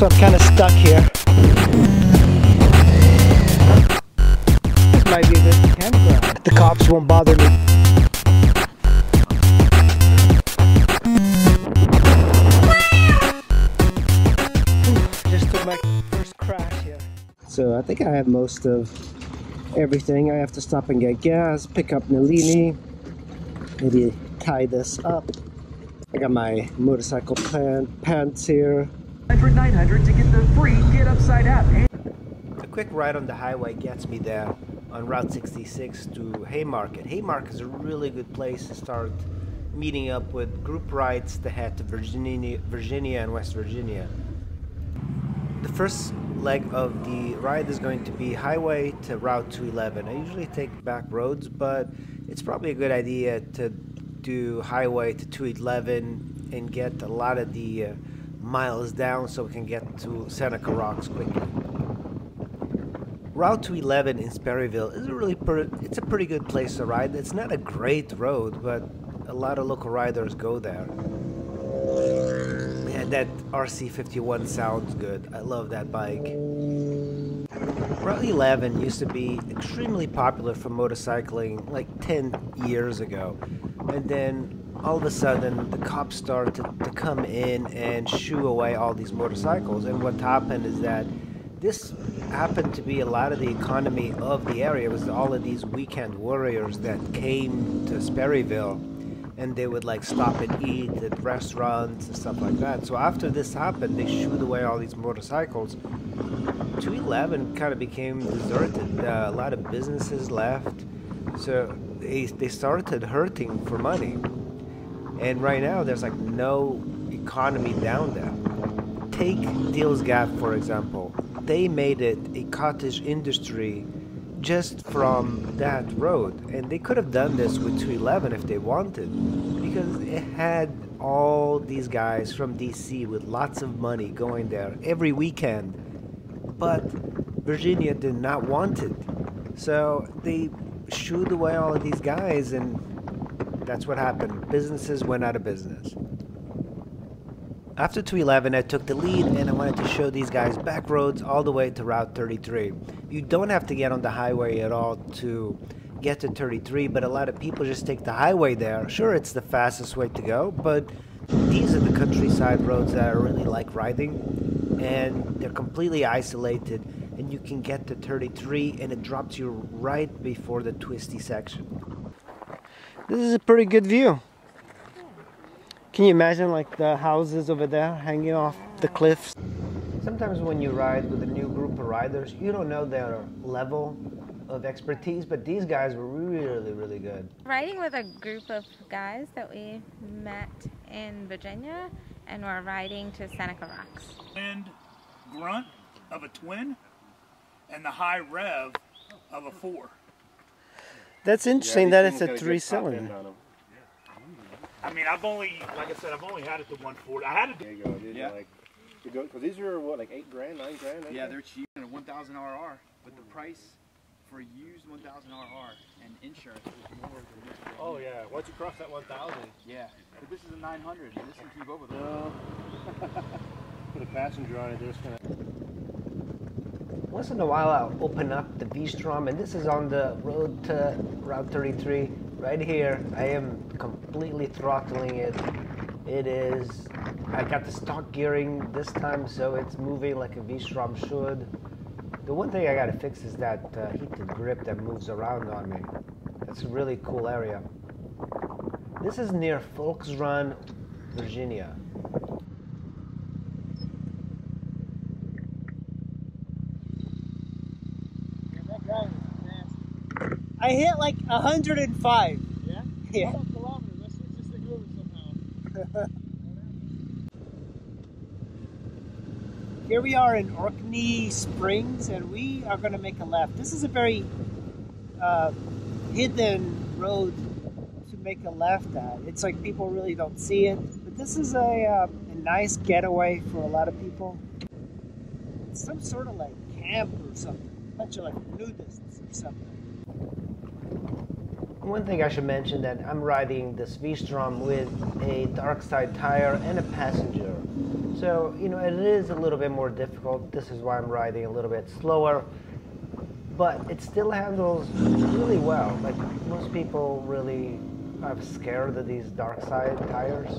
I'm kind of stuck here. This might be a good campground. The cops won't bother me. Just took my first crash here. So I think I have most of everything. I have to stop and get gas, pick up Nalini, maybe tie this up. I got my motorcycle pants here. 900 to get the free Get Upside app. A quick ride on the highway gets me there on Route 66 to Haymarket. Haymarket is a really good place to start meeting up with group rides to head to Virginia and West Virginia. The first leg of the ride is going to be highway to Route 211. I usually take back roads, but it's probably a good idea to do highway to 211 and get a lot of the miles down so we can get to Seneca Rocks quickly. Route 211 in Sperryville is it's a pretty good place to ride. It's not a great road, but a lot of local riders go there. And that RC51 sounds good. I love that bike. Route 11 used to be extremely popular for motorcycling like 10 years ago. And then all of a sudden the cops started to come in and shoo away all these motorcycles. And what happened is that this happened to be a lot of the economy of the area. It was all of these weekend warriors that came to Sperryville, and they would like stop and eat at restaurants and stuff like that. So after this happened, they shooed away all these motorcycles. 211 kind of became deserted. A lot of businesses left, so they started hurting for money. And right now there's like no economy down there. Take Deals Gap for example. They made it a cottage industry just from that road, and they could have done this with 211 if they wanted, because it had all these guys from DC with lots of money going there every weekend. But Virginia did not want it, so they shooed away all of these guys, and that's what happened. Businesses went out of business. After 211, I took the lead, and I wanted to show these guys back roads all the way to Route 33. You don't have to get on the highway at all to get to 33, but a lot of people just take the highway there. Sure, it's the fastest way to go, but these are the countryside roads that I really like riding, and they're completely isolated, and you can get to 33, and it drops you right before the twisty section. This is a pretty good view. Can you imagine like the houses over there hanging off the cliffs? Sometimes when you ride with a new group of riders, you don't know their level of expertise, but these guys were really, really good. Riding with a group of guys that we met in Virginia, and we're riding to Seneca Rocks. And grunt of a twin and the high rev of a 4. That's interesting that it's a 3-cylinder. I mean, I've only had it to 140. I had it. There you go, dude. Yeah. Like, because these are what, like $8 grand, $9 grand? Yeah, they're cheap and a 1,000 RR, but the price for a used 1,000 RR and insurance is more than this. Oh yeah, once you cross that 1,000. Yeah, but this is a 900, and this can keep over there. No. Put a passenger on it, they're just gonna. Once in a while I'll open up the V-Strom, and this is on the road to Route 33. Right here, I am completely throttling it. I got the stock gearing this time, so it's moving like a V-Strom should. The one thing I gotta fix is that heated grip that moves around on me. That's a really cool area. This is near Folks Run, Virginia. I hit like 105. Yeah? Yeah. Kilometers. Let's switch this thing over somehow. Here we are in Orkney Springs, and we are going to make a left. This is a very hidden road to make a left at. It's like people really don't see it, but this is a nice getaway for a lot of people. It's some sort of like camp or something. A bunch of like nudists or something. One thing I should mention that I'm riding this V-Strom with a dark side tire and a passenger. So, you know, it is a little bit more difficult. This is why I'm riding a little bit slower. But it still handles really well. Like, most people really are scared of these dark side tires.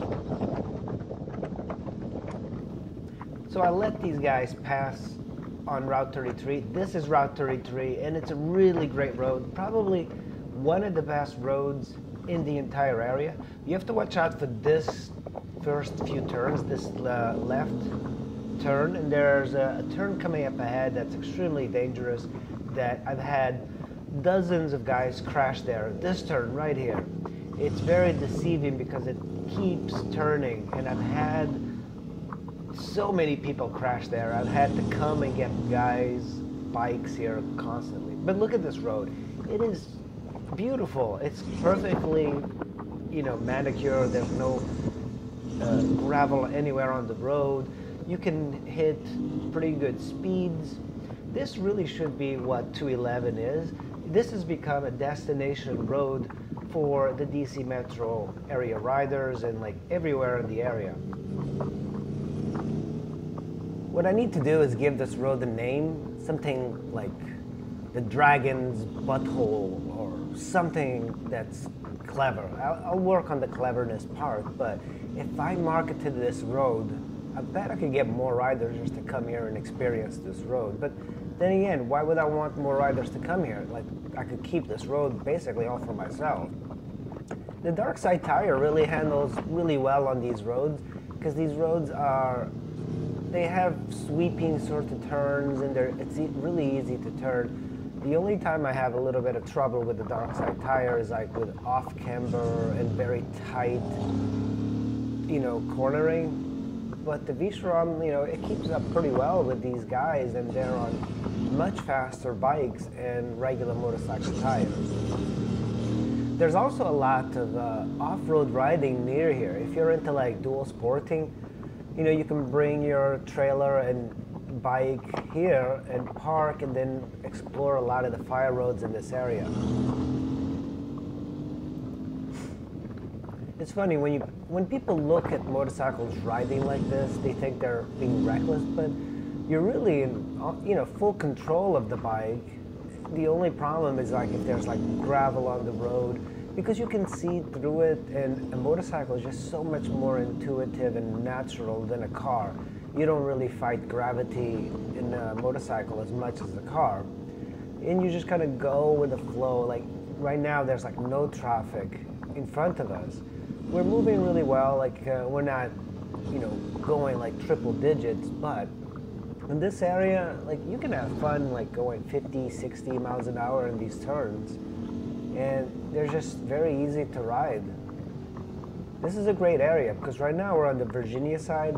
So I let these guys pass on Route 33. This is Route 33, and it's a really great road. Probably one of the best roads in the entire area. You have to watch out for this first few turns, this left turn, and there's a turn coming up ahead that's extremely dangerous that I've had dozens of guys crash there. This turn right here, it's very deceiving because it keeps turning, and I've had so many people crash there. I've had to come and get guys' bikes here constantly. But look at this road. It is beautiful. It's perfectly, you know, manicured. There's no gravel anywhere on the road. You can hit pretty good speeds. This really should be what 211 is. This has become a destination road for the DC Metro area riders and like everywhere in the area. What I need to do is give this road a name, something like the Dragon's Butthole or something that's clever. I'll work on the cleverness part, but if I marketed this road, I bet I could get more riders just to come here and experience this road. But then again, why would I want more riders to come here? Like, I could keep this road basically all for myself. The dark side tire really handles really well on these roads because these roads they have sweeping sort of turns, and it's really easy to turn. The only time I have a little bit of trouble with the dark side tire is like with off camber and very tight, you know, cornering. But the V-Strom, you know, it keeps up pretty well with these guys, and they're on much faster bikes and regular motorcycle tires. There's also a lot of off-road riding near here. If you're into like dual sporting, you know, you can bring your trailer and bike here and park and then explore a lot of the fire roads in this area. It's funny, when people look at motorcycles riding like this, they think they're being reckless, but you're really in, you know, full control of the bike. The only problem is like if there's like gravel on the road, because you can see through it, and a motorcycle is just so much more intuitive and natural than a car. You don't really fight gravity in a motorcycle as much as a car. And you just kind of go with the flow. Like right now there's like no traffic in front of us. We're moving really well, like we're not, you know, going like triple digits, but in this area, like you can have fun like going 50, 60 miles an hour in these turns. And they're just very easy to ride. This is a great area because right now we're on the Virginia side,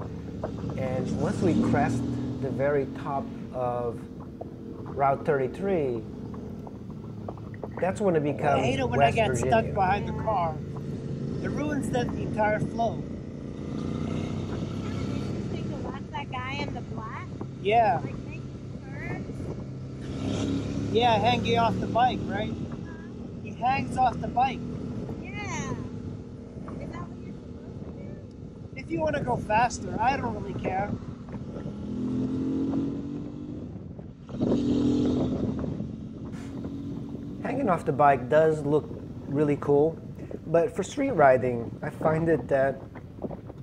and once we crest the very top of Route 33, that's when it becomes I hate it when West I get Virginia. stuck behind the car. It ruins the entire flow. You think to watch that guy in the black? Yeah, Like making turns? yeah, hanging off the bike, right? He hangs off the bike. Yeah. Is that what you're supposed to do? If you want to go faster, I don't really care. Hanging off the bike does look really cool, but for street riding, I find it that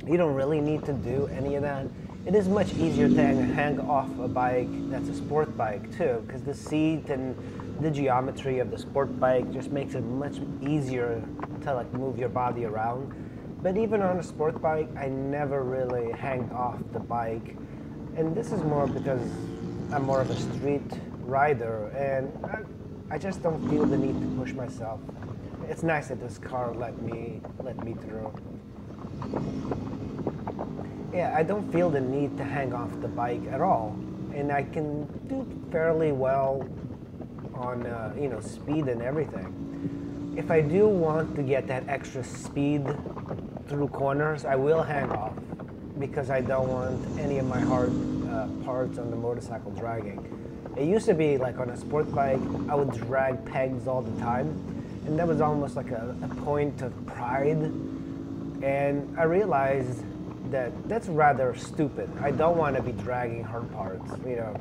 you don't really need to do any of that. It is much easier to hang off a bike that's a sport bike too, because the seat and the geometry of the sport bike just makes it much easier to like move your body around. But even on a sport bike, I never really hang off the bike. And this is more because I'm more of a street rider, and I just don't feel the need to push myself. It's nice that this car let me through. Yeah, I don't feel the need to hang off the bike at all, and I can do fairly well on you know, speed and everything. If I do want to get that extra speed through corners, I will hang off because I don't want any of my hard parts on the motorcycle dragging. It used to be like on a sport bike, I would drag pegs all the time, and that was almost like a point of pride. And I realized that's rather stupid. I don't want to be dragging hard parts, you know.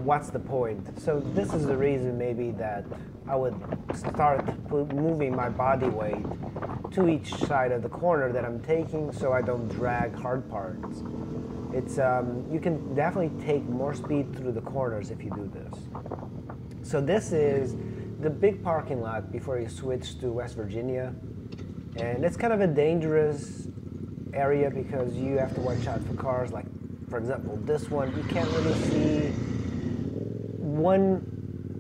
What's the point? So this is the reason maybe that I would start moving my body weight to each side of the corner that I'm taking so I don't drag hard parts. It's you can definitely take more speed through the corners if you do this. So this is the big parking lot before you switch to West Virginia. And it's kind of a dangerous area because you have to watch out for cars. Like, for example, this one, you can't really see. One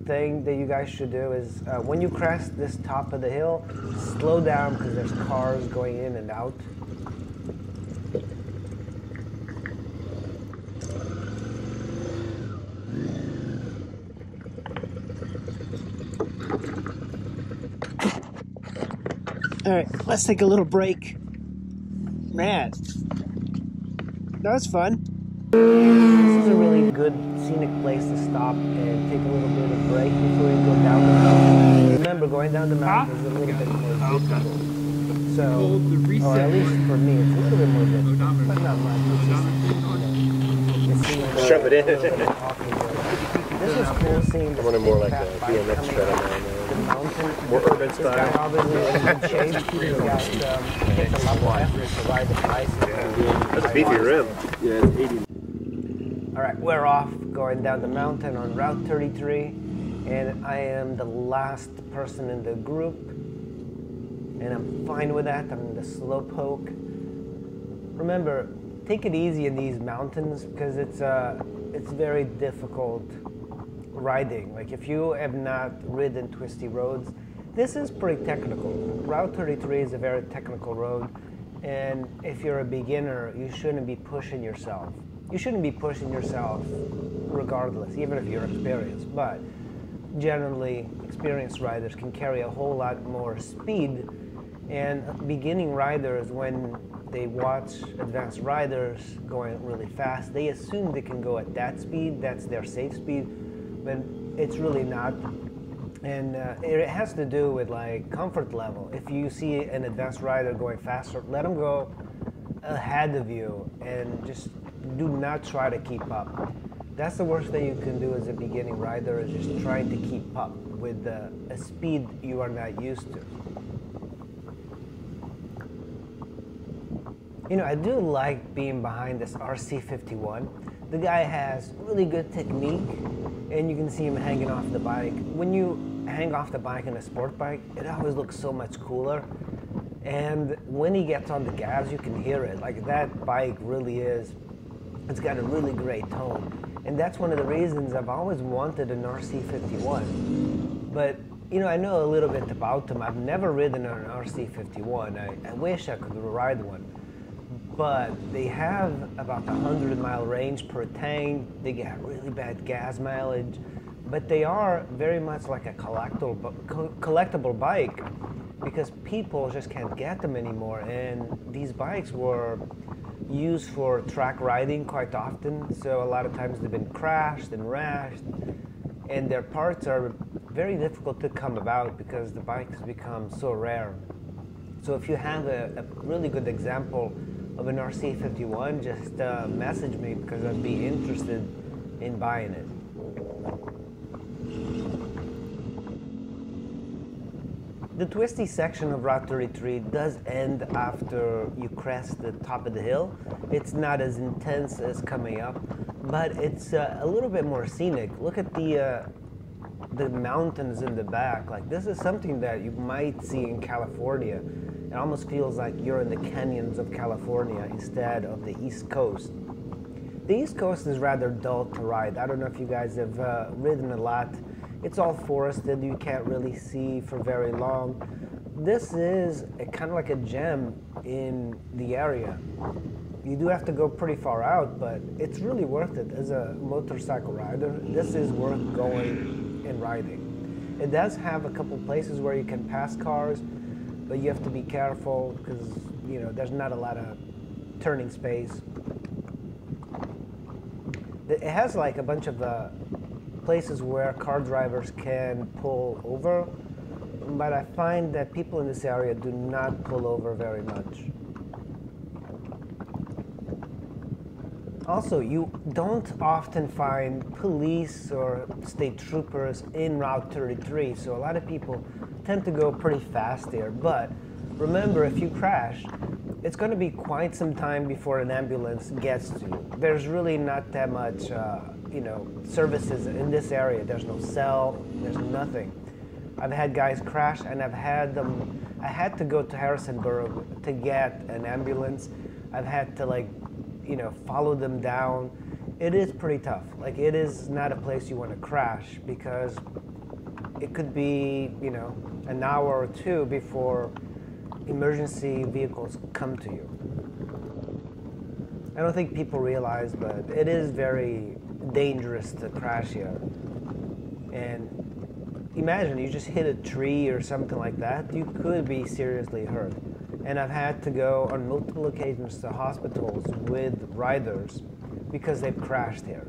thing that you guys should do is when you crest this top of the hill, slow down because there's cars going in and out. All right, let's take a little break. Man, that was fun. This is a really good scenic place to stop and take a little bit of break before you go down the mountain. Remember, going down the mountain is a little bit more difficult. So, or at least for me, it's a little bit more difficult, but not much. It's Shove it in. This was cool seeing the I wanted more like fat a bike BMX coming tread up on the mountain. More urban This guy style. obviously in good shape. He's got hit the level effort to ride the bike. That's a beefy rim. Yeah, it's 80. All right, we're off going down the mountain on Route 33, and I am the last person in the group, and I'm fine with that. I'm in the slow poke. Remember, take it easy in these mountains because it's very difficult riding. Like if you have not ridden twisty roads, this is pretty technical. Route 33 is a very technical road, and if you're a beginner, you shouldn't be pushing yourself. You shouldn't be pushing yourself regardless, even if you're experienced, but generally experienced riders can carry a whole lot more speed, and beginning riders, when they watch advanced riders going really fast, they assume they can go at that speed, that's their safe speed, but it's really not. And it has to do with like comfort level. If you see an advanced rider going faster, let them go ahead of you and just do not try to keep up. That's the worst thing you can do as a beginning rider, is just trying to keep up with a speed you are not used to. You know, I do like being behind this RC51. The guy has really good technique, and you can see him hanging off the bike. When you hang off the bike in a sport bike, it always looks so much cooler. And when he gets on the gas, you can hear it. Like that bike really is, it's got a really great tone. And that's one of the reasons I've always wanted an RC51. But, you know, I know a little bit about them. I've never ridden an RC51. I wish I could ride one. But they have about 100-mile range per tank. They get really bad gas mileage. But they are very much like a collectible bike, because people just can't get them anymore. And these bikes were used for track riding quite often, so a lot of times they've been crashed and rashed, and their parts are very difficult to come about because the bike has become so rare. So if you have a really good example of an RC51, just message me, because I'd be interested in buying it. The twisty section of Route 33 does end after you crest the top of the hill. It's not as intense as coming up, but it's a little bit more scenic. Look at the mountains in the back. Like, this is something that you might see in California. It almost feels like you're in the canyons of California instead of the East Coast. The East Coast is rather dull to ride. I don't know if you guys have ridden a lot. It's all forested, you can't really see for very long. This is kind of like a gem in the area. You do have to go pretty far out, but it's really worth it. As a motorcycle rider, this is worth going and riding. It does have a couple places where you can pass cars, but you have to be careful because, you know, there's not a lot of turning space. It has like a bunch of places where car drivers can pull over, but I find that people in this area do not pull over very much. Also, you don't often find police or state troopers in Route 33, so a lot of people tend to go pretty fast there. But remember, if you crash, it's going to be quite some time before an ambulance gets to you. There's really not that much, services in this area. There's no cell, there's nothing. I've had guys crash, and I had to go to Harrisonburg to get an ambulance. I've had to follow them down. It is pretty tough. Like, it is not a place you want to crash, because it could be, an hour or two before emergency vehicles come to you. I don't think people realize, but it is very dangerous to crash here. And imagine you just hit a tree or something like that, you could be seriously hurt. And I've had to go on multiple occasions to hospitals with riders because they've crashed here.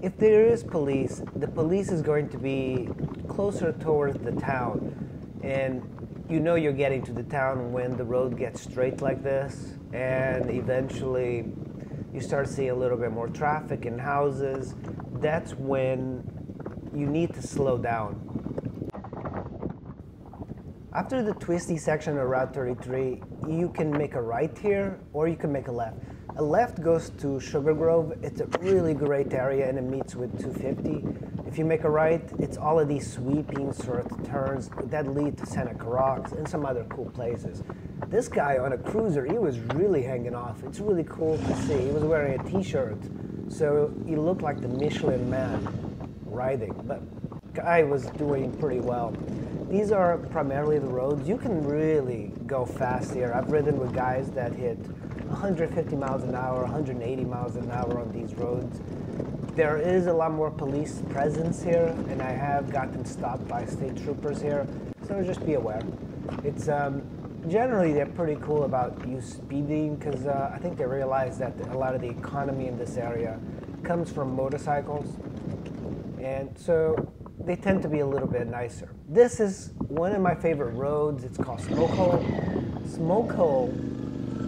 If there is police, the police is going to be closer towards the town, and you're getting to the town when the road gets straight like this, and eventually you start seeing a little bit more traffic and houses. That's when you need to slow down. After the twisty section of Route 33, you can make a right here, or you can make a left. A left goes to Sugar Grove. It's a really great area, and it meets with 250. If you make a right, it's all of these sweeping sort of turns that lead to Seneca Rocks and some other cool places. This guy on a cruiser, he was really hanging off. It's really cool to see. He was wearing a t-shirt, so he looked like the Michelin Man riding, but guy was doing pretty well. These are primarily the roads. You can really go fast here. I've ridden with guys that hit 150 miles an hour, 180 miles an hour on these roads. There is a lot more police presence here, and I have gotten stopped by state troopers here, so just be aware. It's generally they're pretty cool about you speeding, because I think they realize that a lot of the economy in this area comes from motorcycles, and so they tend to be a little bit nicer. This is one of my favorite roads. It's called Smoke Hole. Smoke Hole,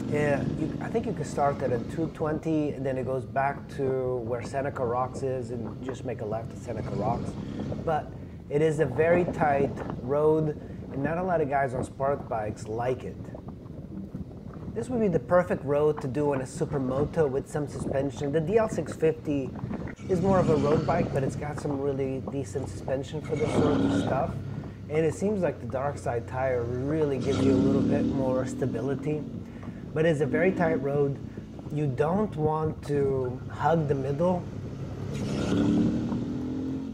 I think you can start at a 220, and then it goes back to where Seneca Rocks is, and just make a left at Seneca Rocks. But it is a very tight road, and not a lot of guys on sport bikes like it. This would be the perfect road to do on a supermoto with some suspension. The DL650 is more of a road bike, but it's got some really decent suspension for this sort of stuff. And it seems like the dark side tire really gives you a little bit more stability. But it's a very tight road. You don't want to hug the middle.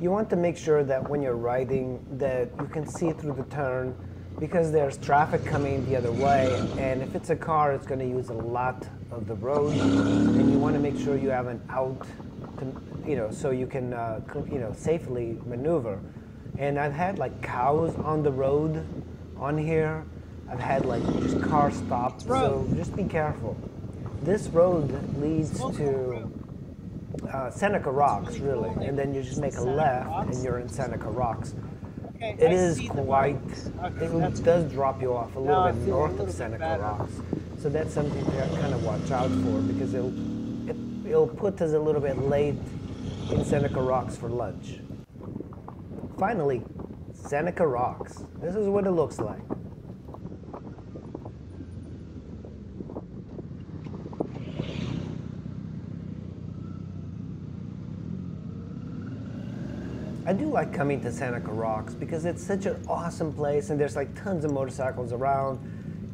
You want to make sure that when you're riding that you can see through the turn, because there's traffic coming the other way, and if it's a car, it's going to use a lot of the road, and you want to make sure you have an out, so you can, safely maneuver. And I've had like cows on the road on here. I've had like just car stops, so just be careful. This road leads to Seneca Rocks, really, and then you just make a left and you're in Seneca Rocks. It is quite, it does drop you off a little bit north of Seneca Rocks, so that's something to kind of watch out for, because it'll put us a little bit late in Seneca Rocks for lunch. Finally, Seneca Rocks. This is what it looks like. I do like coming to Seneca Rocks because it's such an awesome place, and there's like tons of motorcycles around,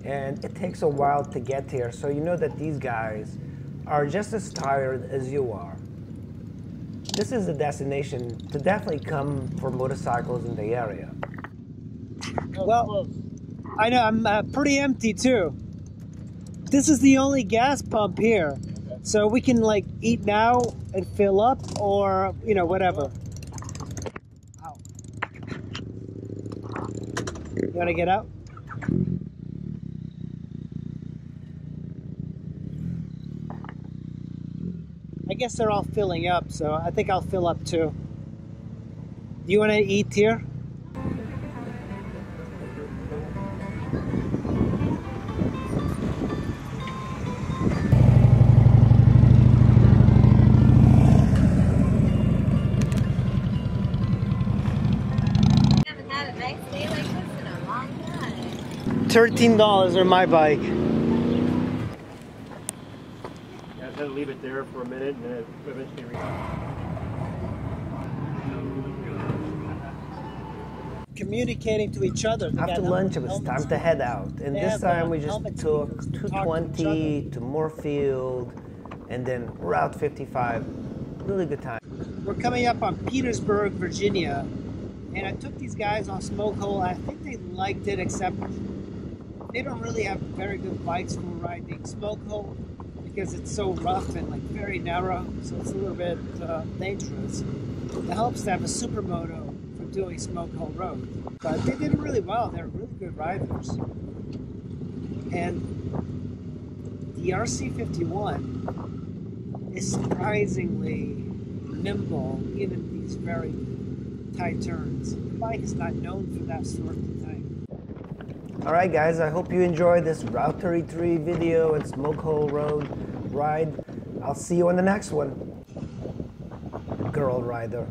and it takes a while to get here, so you know that these guys are just as tired as you are. This is a destination to definitely come for motorcycles in the area. Well, I know, I'm pretty empty too. This is the only gas pump here, so we can like eat now and fill up, or whatever. You want to get out? I guess they're all filling up, so I think I'll fill up too. Do you want to eat here? $13 on my bike. I had to leave it there for a minute and then it eventually Communicating to each other. They After got lunch, it was helmets. time to head out. And They this have, time we just helmet took speakers to talk to each 220 to Moorfield and then Route 55. Really good time. We're coming up on Petersburg, Virginia, and I took these guys on Smoke Hole. I think they liked it, except they don't really have very good bikes for riding Smoke Hole because it's so rough and like very narrow, so it's a little bit dangerous. It helps to have a supermoto for doing Smoke Hole Road, but they did it really well. They're really good riders, and the RC51 is surprisingly nimble, even in these very tight turns. The bike is not known for that sort of thing. All right, guys, I hope you enjoyed this Route 33 video and Smoke Hole Road ride. I'll see you on the next one. Girl rider.